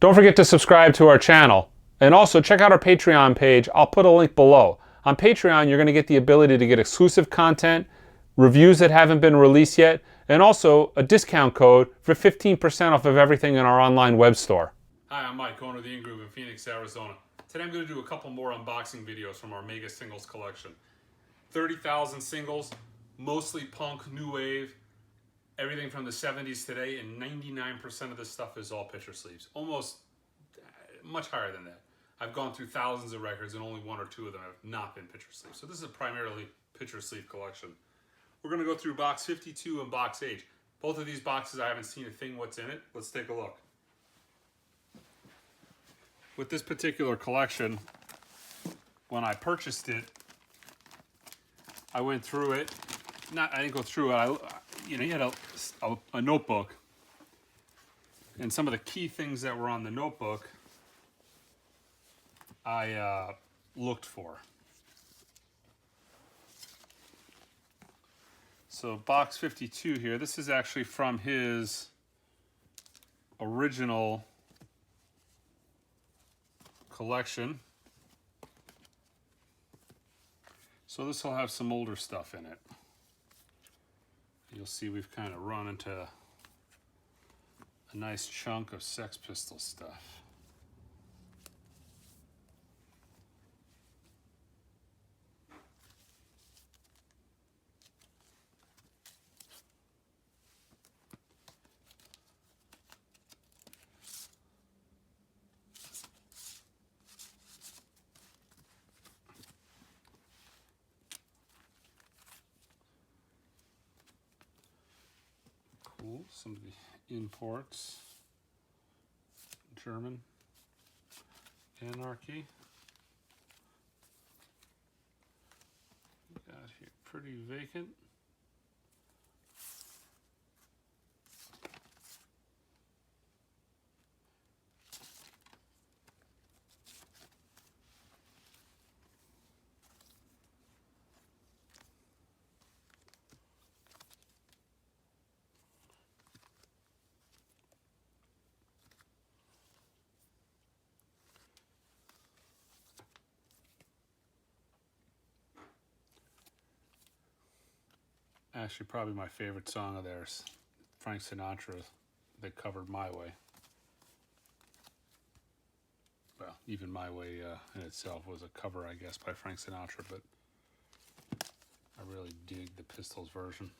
Don't forget to subscribe to our channel. And also check out our Patreon page. I'll put a link below. On Patreon, you're going to get the ability to get exclusive content, reviews that haven't been released yet, and also a discount code for 15% off of everything in our online web store. Hi, I'm Mike, owner of the In-Groove in Phoenix, Arizona. Today I'm going to do a couple more unboxing videos from our Mega Singles collection. 30,000 singles, mostly punk, new wave, everything from the 70s today, and 99% of this stuff is all picture sleeves. Almost much higher than that. I've gone through thousands of records and only one or two of them have not been picture sleeves. So this is a primarily picture sleeve collection. We're going to go through box 52 and box H. Both of these boxes I haven't seen a thing what's in it. Let's take a look. With this particular collection, when I purchased it, I went through it. I didn't go through it. You had a notebook, and some of the key things that were on the notebook I looked for. So box 52 here, this is actually from his original collection. So this will have some older stuff in it. You'll see we've kind of run into a nice chunk of Sex Pistols stuff. Cool, some of the imports. German Anarchy. Got here Pretty Vacant. Actually, probably my favorite song of theirs, Frank Sinatra, they covered My Way. Well, even My Way in itself was a cover, I guess, by Frank Sinatra, but I really dig the Pistols version.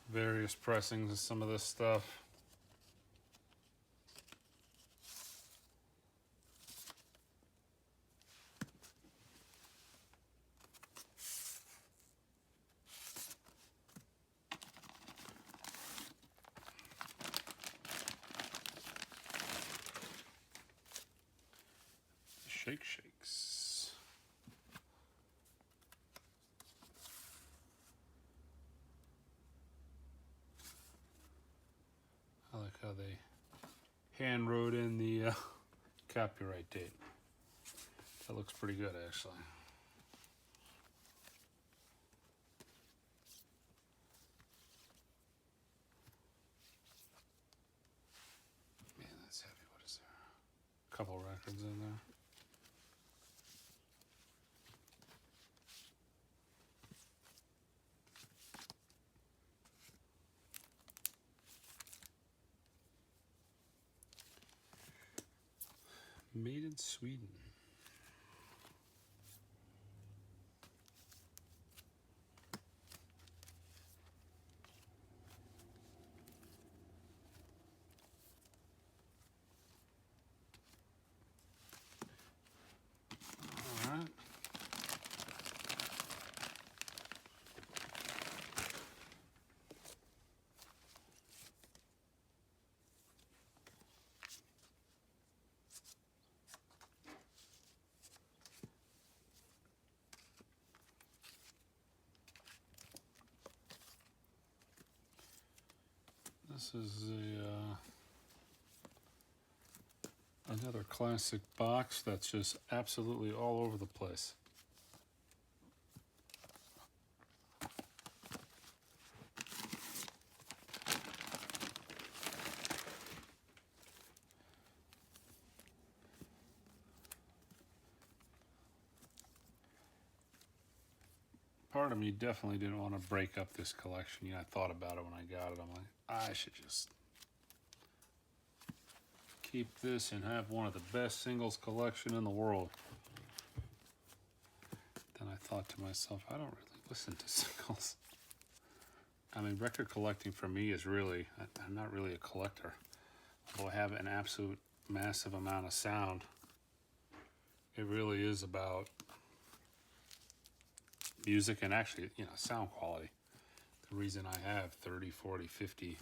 Various pressings of some of this stuff. Shakes. I like how they hand wrote in the copyright date. That looks pretty good, actually. Man, that's heavy. What is there? A couple records in there. Made in Sweden. All right. This is another classic box that's just absolutely all over the place. part of me definitely didn't want to break up this collection. You know, I thought about it when I got it. I'm like, I should just keep this and have one of the best singles collection in the world. Then I thought to myself, I don't really listen to singles. I mean, record collecting for me is really, I'm not really a collector. Although I have an absolute massive amount of sound, it really is about music and actually, you know, sound quality. The reason I have 30, 40, 50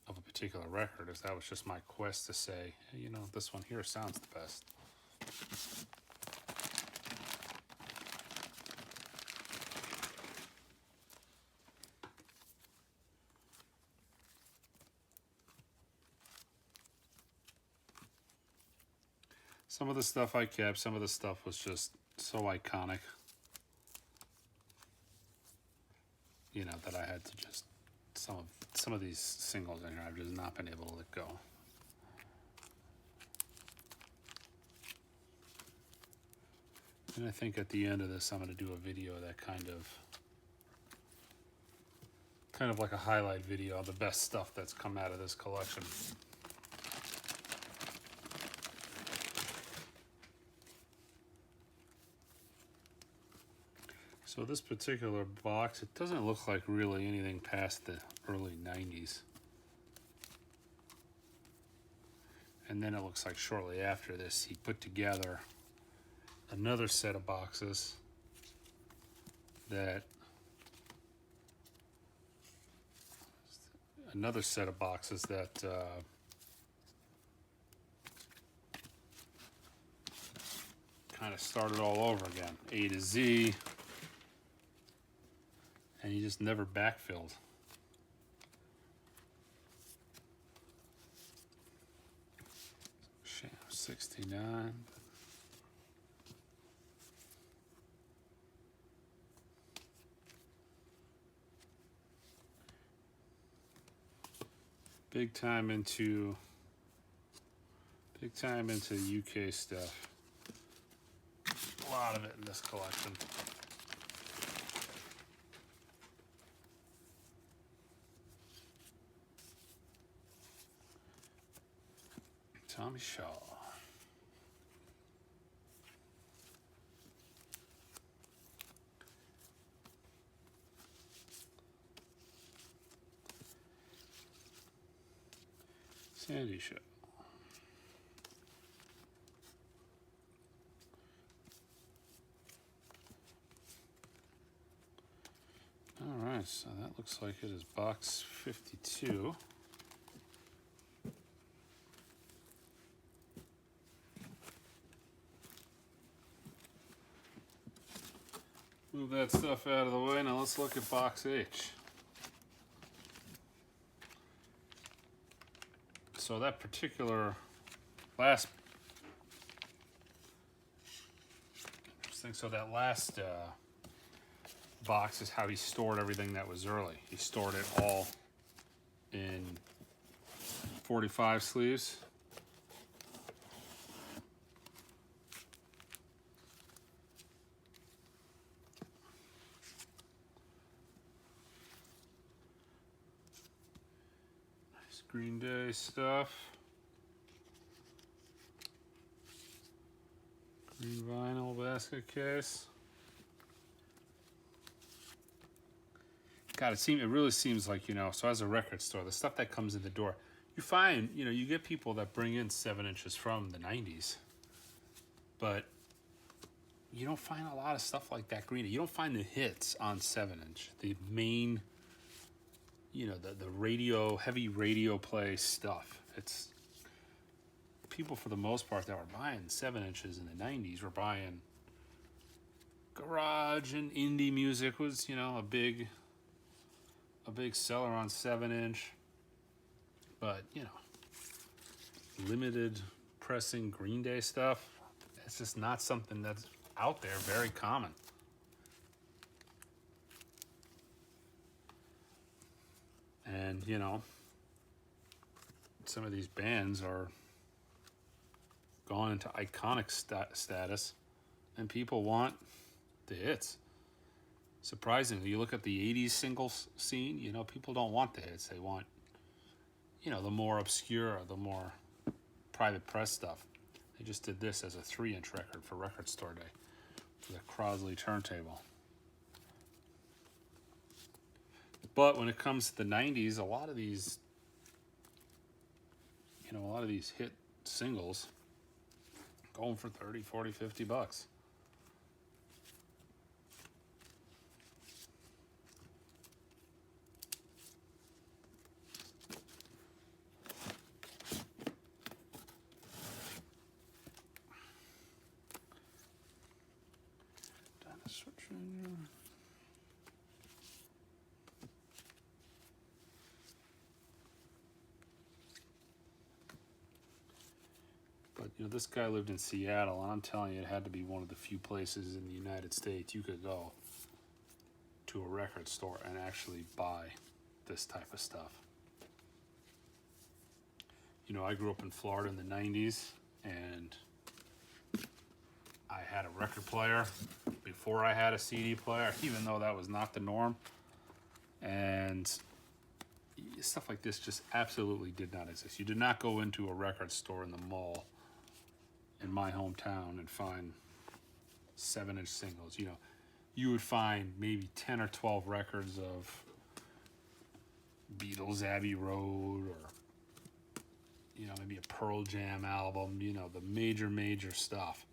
of a particular record is that was just my quest to say, hey, you know, this one here sounds the best. Some of the stuff I kept, some of the stuff was just so iconic, you know, that I had to just, some of these singles in here I've just not been able to let go. And I think at the end of this I'm going to do a video that kind of like a highlight video of the best stuff that's come out of this collection. So this particular box, it doesn't look like really anything past the early 90s. And then it looks like shortly after this, he put together another set of boxes that kind of started all over again, A to Z, and he just never backfilled. Sham 69. Big time into UK stuff. A lot of it in this collection. Tommy Shaw. Sandy Shaw. All right, so that looks like it is box 52. Move that stuff out of the way. Now let's look at box H. So that particular last, interesting. So that last box is how he stored everything that was early. He stored it all in 45 sleeves. Nice Green Day stuff. Green vinyl basket case. God, it really seems like, you know, so as a record store, the stuff that comes in the door, you find, you know, you get people that bring in 7 inches from the 90s, but you don't find a lot of stuff like that Green Day. You don't find the hits on 7-inch, the main, you know, the radio, heavy radio play stuff. It's people for the most part that were buying 7 inches in the 90s were buying garage and indie music was, you know, a big seller on 7-inch, but you know, limited pressing Green Day stuff, it's just not something that's out there very common. And you know, some of these bands are gone into iconic status, and people want the hits. Surprisingly, you look at the 80s singles scene, you know, people don't want the hits. They want, you know, the more obscure, the more private press stuff. They just did this as a 3-inch record for Record Store Day for the Crosley turntable. But when it comes to the 90s, a lot of these, you know, a lot of these hit singles going for 30, 40, 50 bucks. But, you know, this guy lived in Seattle, and I'm telling you, it had to be one of the few places in the United States you could go to a record store and actually buy this type of stuff. You know, I grew up in Florida in the 90s, and I had a record player before I had a CD player, even though that was not the norm. And stuff like this just absolutely did not exist. You did not go into a record store in the mall in my hometown and find 7-inch singles. You know, you would find maybe 10 or 12 records of Beatles Abbey Road, or, you know, maybe a Pearl Jam album, you know, the major stuff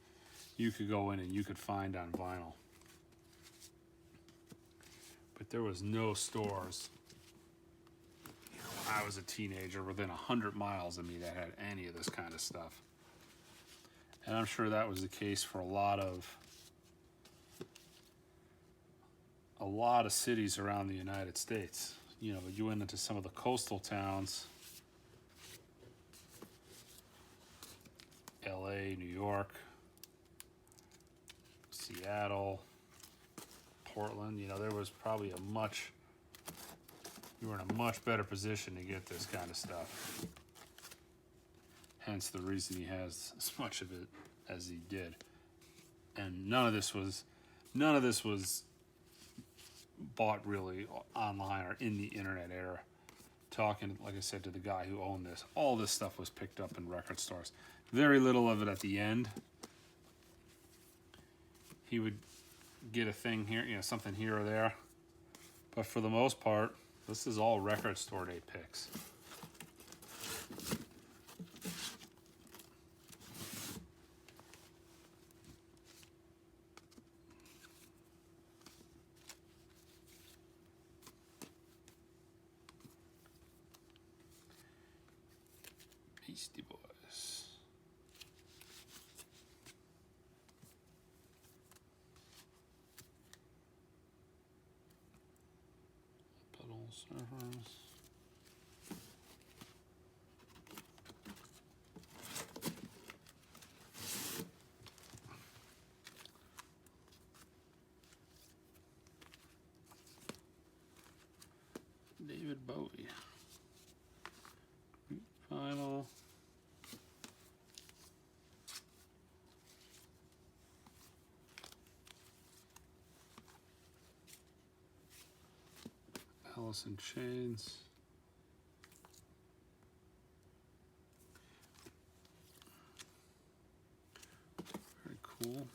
you could go in and you could find on vinyl. But there was no stores, you know, when I was a teenager within 100 miles of me that had any of this kind of stuff. And I'm sure that was the case for a lot of cities around the United States. You know, you went into some of the coastal towns, LA, New York, Seattle, Portland, you know, there was probably you were in a much better position to get this kind of stuff. Hence the reason he has as much of it as he did. And none of this was bought really online or in the internet era. Talking, like I said, to the guy who owned this, all this stuff was picked up in record stores. Very little of it at the end. He would get a thing here, you know, something here or there. But for the most part, this is all Record Store Day picks. Beastie Boys. Pedal servers. David Bowie. Final. Alice in Chains. Very cool.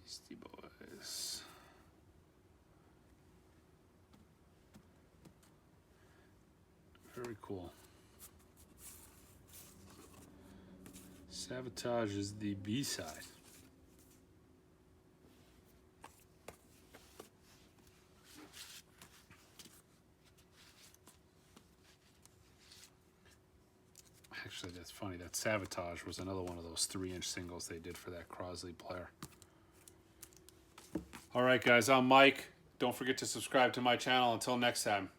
Beastie Boys. Very cool. Sabotage is the B-side. Actually, that's funny. That Sabotage was another one of those 3-inch singles they did for that Crosley player. All right, guys, I'm Mike. Don't forget to subscribe to my channel. Until next time.